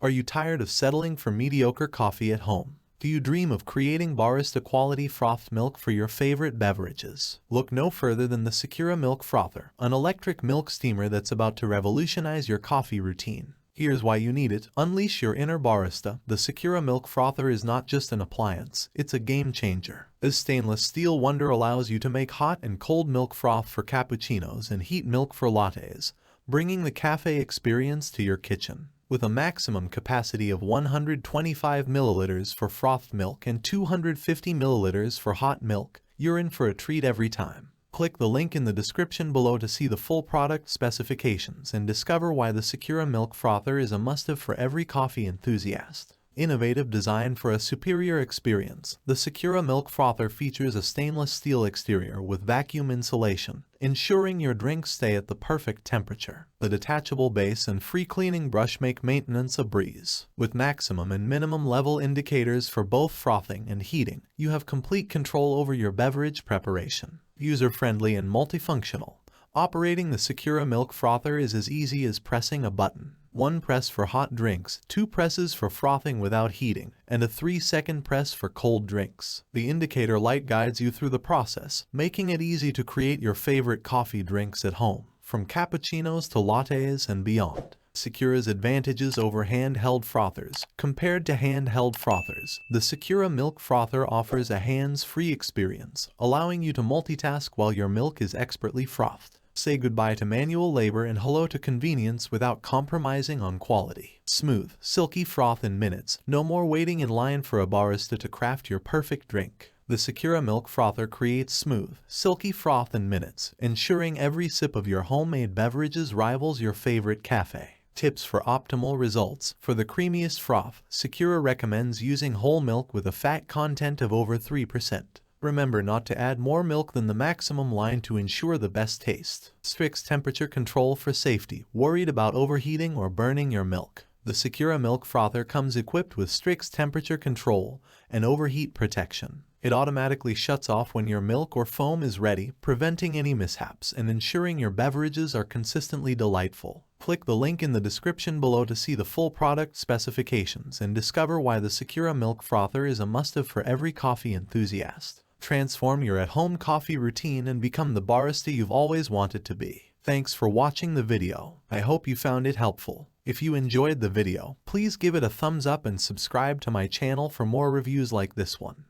Are you tired of settling for mediocre coffee at home? Do you dream of creating barista-quality frothed milk for your favorite beverages? Look no further than the Secura Milk Frother, an electric milk steamer that's about to revolutionize your coffee routine. Here's why you need it. Unleash your inner barista. The Secura Milk Frother is not just an appliance, it's a game changer. This stainless steel wonder allows you to make hot and cold milk froth for cappuccinos and heat milk for lattes, bringing the cafe experience to your kitchen. With a maximum capacity of 125 milliliters for frothed milk and 250 milliliters for hot milk, you're in for a treat every time. Click the link in the description below to see the full product specifications and discover why the Secura Milk Frother is a must-have for every coffee enthusiast. Innovative design for a superior experience. The Secura Milk Frother features a stainless steel exterior with vacuum insulation, ensuring your drinks stay at the perfect temperature. The detachable base and free cleaning brush make maintenance a breeze. With maximum and minimum level indicators for both frothing and heating, you have complete control over your beverage preparation. User-friendly and multifunctional. Operating the Secura Milk Frother is as easy as pressing a button. 1 press for hot drinks, 2 presses for frothing without heating, and a 3-second press for cold drinks. The indicator light guides you through the process, making it easy to create your favorite coffee drinks at home, from cappuccinos to lattes and beyond. Secura's advantages over handheld frothers. Compared to handheld frothers, the Secura Milk Frother offers a hands-free experience, allowing you to multitask while your milk is expertly frothed. Say goodbye to manual labor and hello to convenience without compromising on quality. Smooth, silky froth in minutes. No more waiting in line for a barista to craft your perfect drink. The Secura Milk Frother creates smooth, silky froth in minutes, ensuring every sip of your homemade beverages rivals your favorite cafe. Tips for optimal results. For the creamiest froth, Secura recommends using whole milk with a fat content of over 3%. Remember not to add more milk than the maximum line to ensure the best taste. Strict temperature control for safety. Worried about overheating or burning your milk? The Secura Milk Frother comes equipped with strict temperature control and overheat protection. It automatically shuts off when your milk or foam is ready, preventing any mishaps and ensuring your beverages are consistently delightful. Click the link in the description below to see the full product specifications and discover why the Secura Milk Frother is a must-have for every coffee enthusiast. Transform your at-home coffee routine and become the barista you've always wanted to be. Thanks for watching the video. I hope you found it helpful. If you enjoyed the video, please give it a thumbs up and subscribe to my channel for more reviews like this one.